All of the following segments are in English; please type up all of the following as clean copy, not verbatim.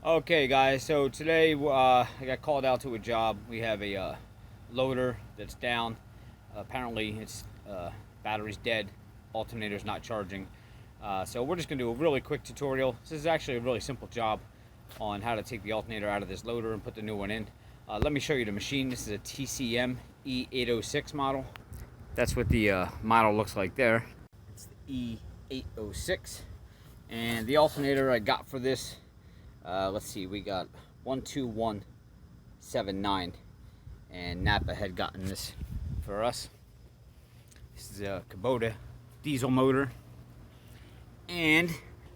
Okay guys, so today I got called out to a job. We have a loader that's down. Apparently its battery's dead, alternator's not charging. So we're just going to do a really quick tutorial. This is actually a really simple job on how to take the alternator out of this loader and put the new one in. Let me show you the machine. This is a TCM E806 model. That's what the model looks like there. It's the E806. And the alternator I got for this, let's see, we got 12179, and Napa had gotten this for us. This is a Kubota diesel motor, and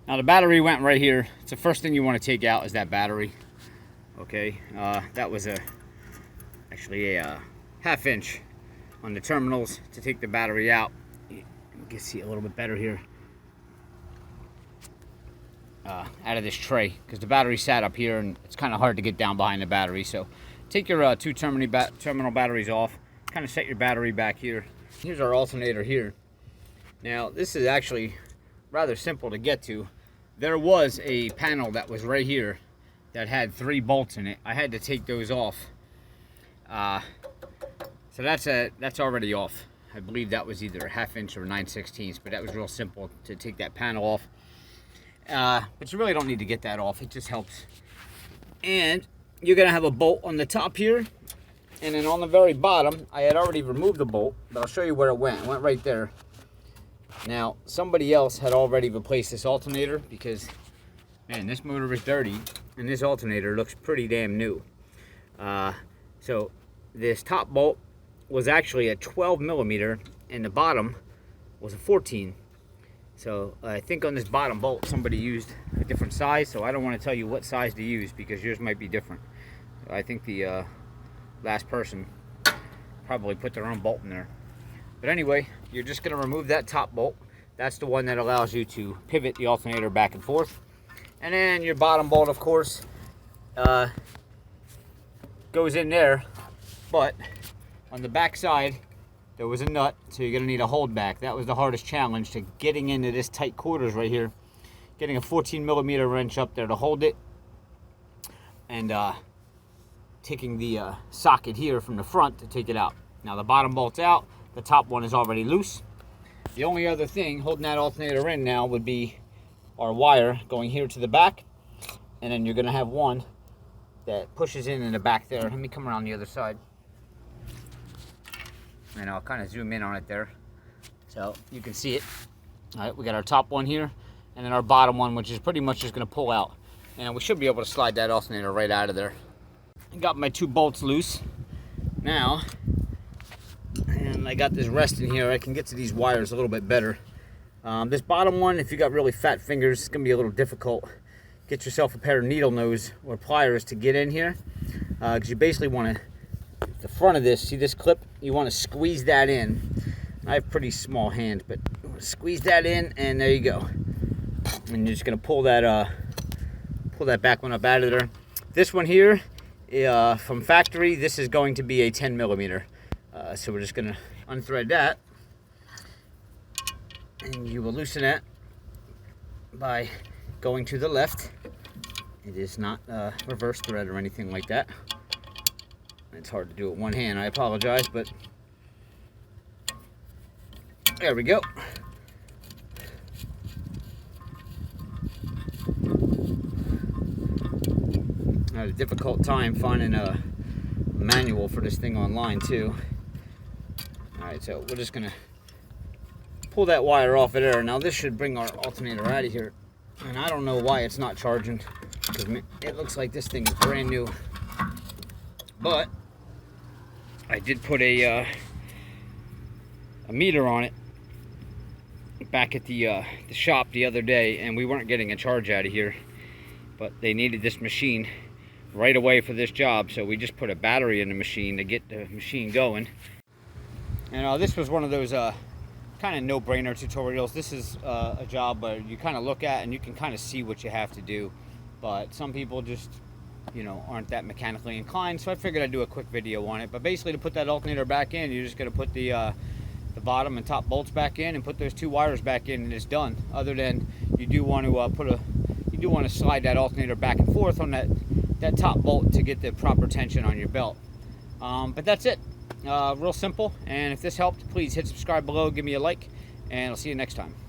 now the battery went right here. It's the first thing you want to take out is that battery. Okay, that was actually a half inch on the terminals to take the battery out. You can see a little bit better here. Out of this tray, because the battery sat up here and it's kind of hard to get down behind the battery. So take your two terminal batteries off, kind of set your battery back here. Here's our alternator here. Now this is actually rather simple to get to. There was a panel that was right here that had 3 bolts in it. I had to take those off. So that's already off. I believe that was either a half inch or 9/16, but that was real simple to take that panel off. But you really don't need to get that off. It just helps. And you're going to have a bolt on the top here. And then on the very bottom, I had already removed the bolt, but I'll show you where it went. It went right there. Now, somebody else had already replaced this alternator because, man, this motor is dirty. And this alternator looks pretty damn new. So this top bolt was actually a 12 millimeter, and the bottom was a 14. So I think on this bottom bolt somebody used a different size, so I don't want to tell you what size to use because yours might be different. I think the last person probably put their own bolt in there. But anyway, you're just going to remove that top bolt. That's the one that allows you to pivot the alternator back and forth. And then your bottom bolt, of course, goes in there, but on the back side there was a nut, so you're going to need a hold back. That was the hardest challenge, to getting into this tight quarters right here. Getting a 14 millimeter wrench up there to hold it, and taking the socket here from the front to take it out. Now the bottom bolt's out, the top one is already loose. The only other thing holding that alternator in now would be our wire going here to the back, and then you're going to have one that pushes in the back there. Let me come around the other side, and I'll kind of zoom in on it there so you can see it. All right, we got our top one here, and then our bottom one, which is pretty much just going to pull out, and we should be able to slide that alternator right out of there. I got my 2 bolts loose now, and I got this rest in here. I can get to these wires a little bit better. This bottom one, if you got really fat fingers, it's going to be a little difficult. Get yourself a pair of needle nose or pliers to get in here, because you basically want to, the front of this, see this clip, you want to squeeze that in. I have pretty small hands, but squeeze that in, and there you go. And you're just going to pull that back one up out of there. This one here, from factory, this is going to be a 10 millimeter. So we're just going to unthread that, and you will loosen that by going to the left. It is not reverse thread or anything like that. It's hard to do with one hand, I apologize, but there we go. I had a difficult time finding a manual for this thing online too. Alright, so we're just gonna pull that wire off of there. Now this should bring our alternator out of here, and I don't know why it's not charging, because it looks like this thing is brand new. But I did put a meter on it back at the shop the other day, and we weren't getting a charge out of here, but they needed this machine right away for this job, so we just put a battery in the machine to get the machine going. And this was one of those kind of no-brainer tutorials. This is a job where you kind of look at and you can kind of see what you have to do, but some people just, you know, aren't that mechanically inclined, so I figured I'd do a quick video on it. But basically, to put that alternator back in, you're just going to put the bottom and top bolts back in and put those 2 wires back in, and it's done. Other than you do want to do want to slide that alternator back and forth on that top bolt to get the proper tension on your belt. But that's it. Real simple. And if this helped, please hit subscribe below, give me a like, and I'll see you next time.